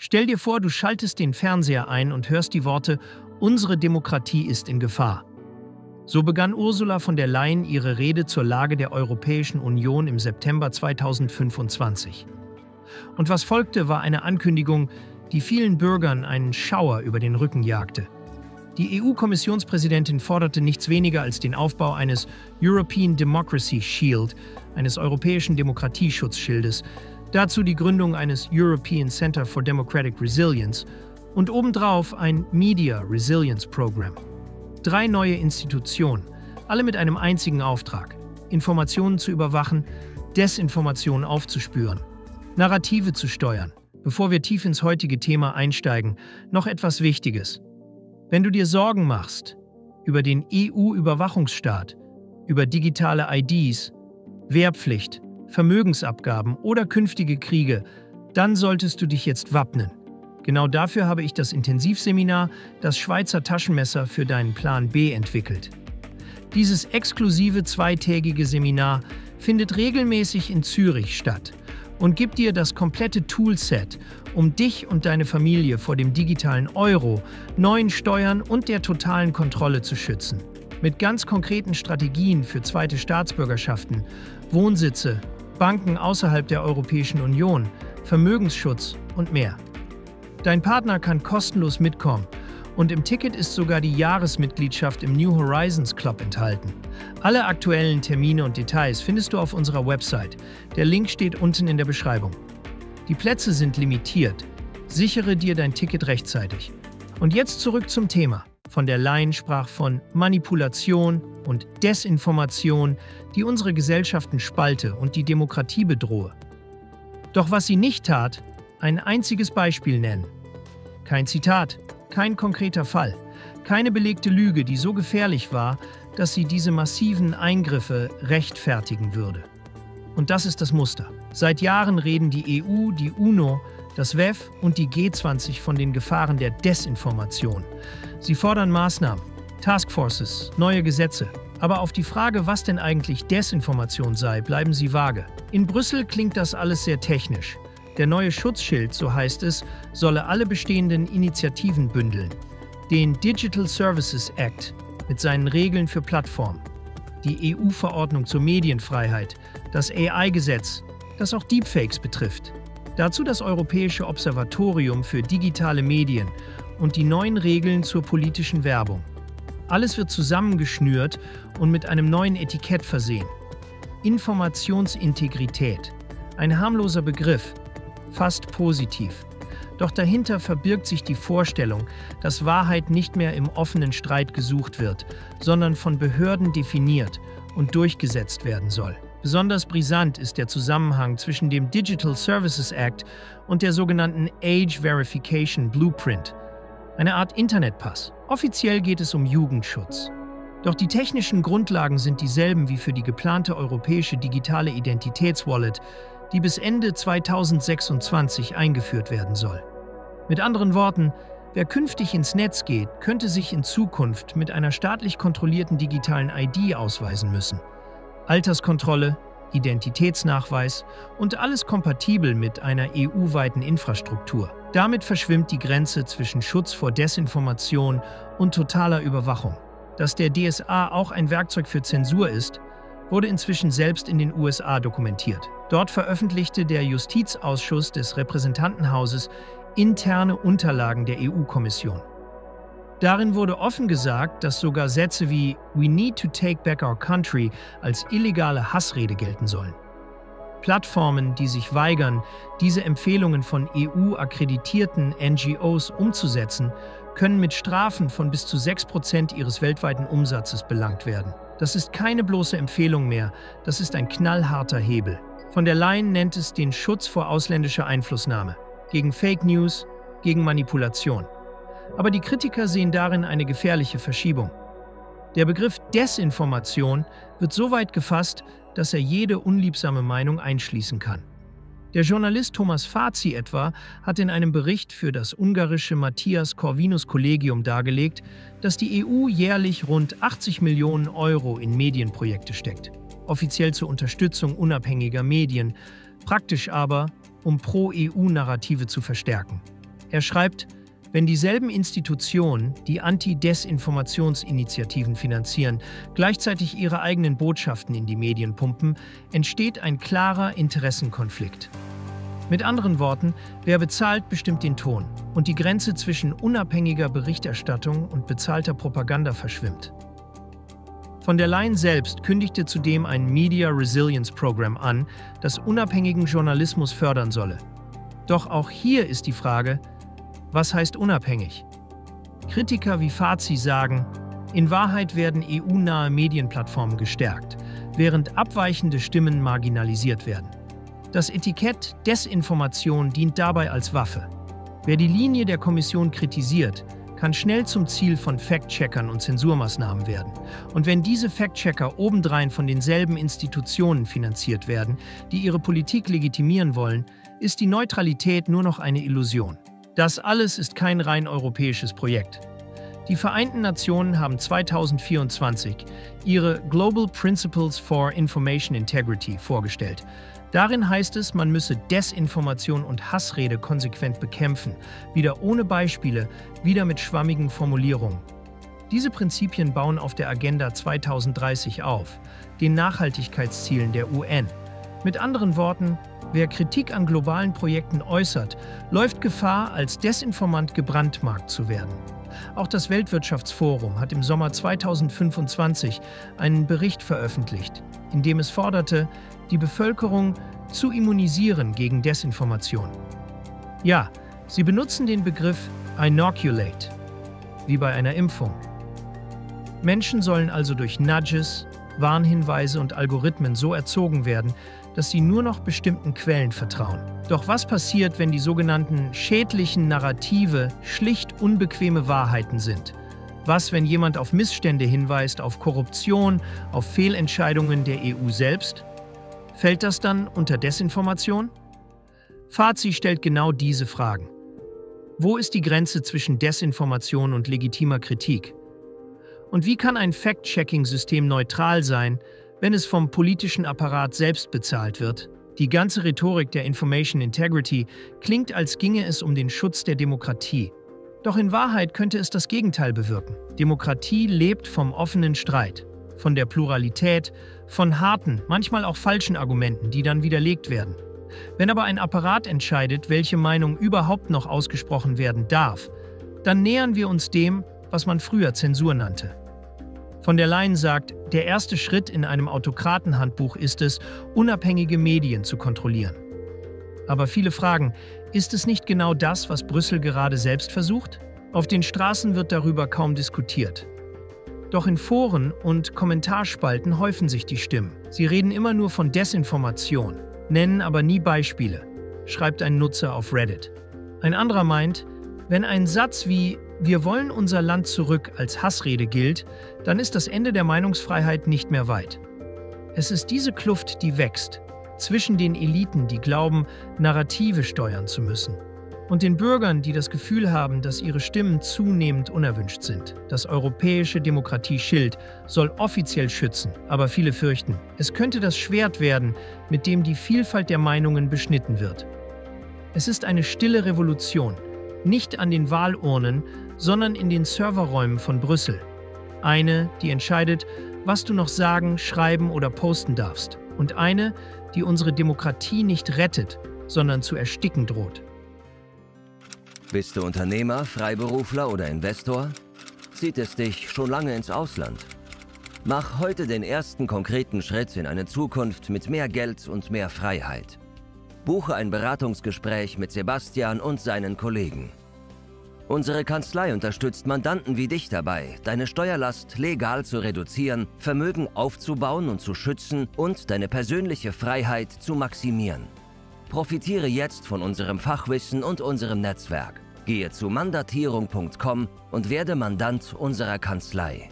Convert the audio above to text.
Stell dir vor, du schaltest den Fernseher ein und hörst die Worte „Unsere Demokratie ist in Gefahr". So begann Ursula von der Leyen ihre Rede zur Lage der Europäischen Union im September 2025. Und was folgte, war eine Ankündigung, die vielen Bürgern einen Schauer über den Rücken jagte. Die EU-Kommissionspräsidentin forderte nichts weniger als den Aufbau eines European Democracy Shield, eines europäischen Demokratieschutzschildes, dazu die Gründung eines European Center for Democratic Resilience und obendrauf ein Media Resilience Program. 3 neue Institutionen, alle mit einem einzigen Auftrag: Informationen zu überwachen, Desinformationen aufzuspüren, Narrative zu steuern. Bevor wir tief ins heutige Thema einsteigen, noch etwas Wichtiges. Wenn du dir Sorgen machst über den EU-Überwachungsstaat, über digitale IDs, Wehrpflicht, Vermögensabgaben oder künftige Kriege, dann solltest du dich jetzt wappnen. Genau dafür habe ich das Intensivseminar „Das Schweizer Taschenmesser für deinen Plan B" entwickelt. Dieses exklusive 2-tägige Seminar findet regelmäßig in Zürich statt und gibt dir das komplette Toolset, um dich und deine Familie vor dem digitalen Euro, neuen Steuern und der totalen Kontrolle zu schützen. Mit ganz konkreten Strategien für zweite Staatsbürgerschaften, Wohnsitze, Banken außerhalb der Europäischen Union, Vermögensschutz und mehr. Dein Partner kann kostenlos mitkommen und im Ticket ist sogar die Jahresmitgliedschaft im New Horizons Club enthalten. Alle aktuellen Termine und Details findest du auf unserer Website. Der Link steht unten in der Beschreibung. Die Plätze sind limitiert. Sichere dir dein Ticket rechtzeitig. Und jetzt zurück zum Thema. Von der Leyen sprach von Manipulation und Desinformation, die unsere Gesellschaften spalte und die Demokratie bedrohe. Doch was sie nicht tat, ein einziges Beispiel nennen. Kein Zitat, kein konkreter Fall, keine belegte Lüge, die so gefährlich war, dass sie diese massiven Eingriffe rechtfertigen würde. Und das ist das Muster. Seit Jahren reden die EU, die UNO, das WEF und die G20 von den Gefahren der Desinformation. Sie fordern Maßnahmen, Taskforces, neue Gesetze. Aber auf die Frage, was denn eigentlich Desinformation sei, bleiben sie vage. In Brüssel klingt das alles sehr technisch. Der neue Schutzschild, so heißt es, solle alle bestehenden Initiativen bündeln. Den Digital Services Act mit seinen Regeln für Plattformen, die EU-Verordnung zur Medienfreiheit, das AI-Gesetz, das auch Deepfakes betrifft. Dazu das Europäische Observatorium für digitale Medien und die neuen Regeln zur politischen Werbung. Alles wird zusammengeschnürt und mit einem neuen Etikett versehen. Informationsintegrität. Ein harmloser Begriff, fast positiv. Doch dahinter verbirgt sich die Vorstellung, dass Wahrheit nicht mehr im offenen Streit gesucht wird, sondern von Behörden definiert und durchgesetzt werden soll. Besonders brisant ist der Zusammenhang zwischen dem Digital Services Act und der sogenannten Age Verification Blueprint, eine Art Internetpass. Offiziell geht es um Jugendschutz. Doch die technischen Grundlagen sind dieselben wie für die geplante europäische digitale Identitätswallet, die bis Ende 2026 eingeführt werden soll. Mit anderen Worten, wer künftig ins Netz geht, könnte sich in Zukunft mit einer staatlich kontrollierten digitalen ID ausweisen müssen. Alterskontrolle, Identitätsnachweis und alles kompatibel mit einer EU-weiten Infrastruktur. Damit verschwimmt die Grenze zwischen Schutz vor Desinformation und totaler Überwachung. Dass der DSA auch ein Werkzeug für Zensur ist, wurde inzwischen selbst in den USA dokumentiert. Dort veröffentlichte der Justizausschuss des Repräsentantenhauses interne Unterlagen der EU-Kommission. Darin wurde offen gesagt, dass sogar Sätze wie „We need to take back our country" als illegale Hassrede gelten sollen. Plattformen, die sich weigern, diese Empfehlungen von EU-akkreditierten NGOs umzusetzen, können mit Strafen von bis zu 6% ihres weltweiten Umsatzes belangt werden. Das ist keine bloße Empfehlung mehr, das ist ein knallharter Hebel. Von der Leyen nennt es den Schutz vor ausländischer Einflussnahme, gegen Fake News, gegen Manipulation. Aber die Kritiker sehen darin eine gefährliche Verschiebung. Der Begriff Desinformation wird so weit gefasst, dass er jede unliebsame Meinung einschließen kann. Der Journalist Thomas Fazi etwa hat in einem Bericht für das ungarische Matthias Corvinus Kollegium dargelegt, dass die EU jährlich rund 80 Millionen Euro in Medienprojekte steckt. Offiziell zur Unterstützung unabhängiger Medien, praktisch aber, um Pro-EU-Narrative zu verstärken. Er schreibt, wenn dieselben Institutionen, die Anti-Desinformationsinitiativen finanzieren, gleichzeitig ihre eigenen Botschaften in die Medien pumpen, entsteht ein klarer Interessenkonflikt. Mit anderen Worten, wer bezahlt, bestimmt den Ton und die Grenze zwischen unabhängiger Berichterstattung und bezahlter Propaganda verschwimmt. Von der Leyen selbst kündigte zudem ein Media Resilience Program an, das unabhängigen Journalismus fördern solle. Doch auch hier ist die Frage, was heißt unabhängig? Kritiker wie Fazit sagen, in Wahrheit werden EU-nahe Medienplattformen gestärkt, während abweichende Stimmen marginalisiert werden. Das Etikett Desinformation dient dabei als Waffe. Wer die Linie der Kommission kritisiert, kann schnell zum Ziel von Fact-Checkern und Zensurmaßnahmen werden. Und wenn diese Fact-Checker obendrein von denselben Institutionen finanziert werden, die ihre Politik legitimieren wollen, ist die Neutralität nur noch eine Illusion. Das alles ist kein rein europäisches Projekt. Die Vereinten Nationen haben 2024 ihre Global Principles for Information Integrity vorgestellt. Darin heißt es, man müsse Desinformation und Hassrede konsequent bekämpfen, wieder ohne Beispiele, wieder mit schwammigen Formulierungen. Diese Prinzipien bauen auf der Agenda 2030 auf, den Nachhaltigkeitszielen der UN. Mit anderen Worten, wer Kritik an globalen Projekten äußert, läuft Gefahr, als Desinformant gebrandmarkt zu werden. Auch das Weltwirtschaftsforum hat im Sommer 2025 einen Bericht veröffentlicht, in dem es forderte, die Bevölkerung zu immunisieren gegen Desinformation. Ja, sie benutzen den Begriff inoculate, wie bei einer Impfung. Menschen sollen also durch Nudges, Warnhinweise und Algorithmen so erzogen werden, dass sie nur noch bestimmten Quellen vertrauen. Doch was passiert, wenn die sogenannten schädlichen Narrative schlicht unbequeme Wahrheiten sind? Was, wenn jemand auf Missstände hinweist, auf Korruption, auf Fehlentscheidungen der EU selbst? Fällt das dann unter Desinformation? Fazit stellt genau diese Fragen. Wo ist die Grenze zwischen Desinformation und legitimer Kritik? Und wie kann ein Fact-Checking-System neutral sein, wenn es vom politischen Apparat selbst bezahlt wird? Die ganze Rhetorik der Information Integrity klingt, als ginge es um den Schutz der Demokratie. Doch in Wahrheit könnte es das Gegenteil bewirken. Demokratie lebt vom offenen Streit, von der Pluralität, von harten, manchmal auch falschen Argumenten, die dann widerlegt werden. Wenn aber ein Apparat entscheidet, welche Meinung überhaupt noch ausgesprochen werden darf, dann nähern wir uns dem, was man früher Zensur nannte. Von der Leyen sagt, der erste Schritt in einem Autokratenhandbuch ist es, unabhängige Medien zu kontrollieren. Aber viele fragen, ist es nicht genau das, was Brüssel gerade selbst versucht? Auf den Straßen wird darüber kaum diskutiert. Doch in Foren und Kommentarspalten häufen sich die Stimmen. Sie reden immer nur von Desinformation, nennen aber nie Beispiele, schreibt ein Nutzer auf Reddit. Ein anderer meint, wenn ein Satz wie „Wir wollen unser Land zurück" als Hassrede gilt, dann ist das Ende der Meinungsfreiheit nicht mehr weit. Es ist diese Kluft, die wächst, zwischen den Eliten, die glauben, Narrative steuern zu müssen, und den Bürgern, die das Gefühl haben, dass ihre Stimmen zunehmend unerwünscht sind. Das europäische Demokratieschild soll offiziell schützen, aber viele fürchten, es könnte das Schwert werden, mit dem die Vielfalt der Meinungen beschnitten wird. Es ist eine stille Revolution, nicht an den Wahlurnen, sondern in den Serverräumen von Brüssel. Eine, die entscheidet, was du noch sagen, schreiben oder posten darfst. Und eine, die unsere Demokratie nicht rettet, sondern zu ersticken droht. Bist du Unternehmer, Freiberufler oder Investor? Zieht es dich schon lange ins Ausland? Mach heute den ersten konkreten Schritt in eine Zukunft mit mehr Geld und mehr Freiheit. Buche ein Beratungsgespräch mit Sebastian und seinen Kollegen. Unsere Kanzlei unterstützt Mandanten wie dich dabei, deine Steuerlast legal zu reduzieren, Vermögen aufzubauen und zu schützen und deine persönliche Freiheit zu maximieren. Profitiere jetzt von unserem Fachwissen und unserem Netzwerk. Gehe zu mandatierung.com und werde Mandant unserer Kanzlei.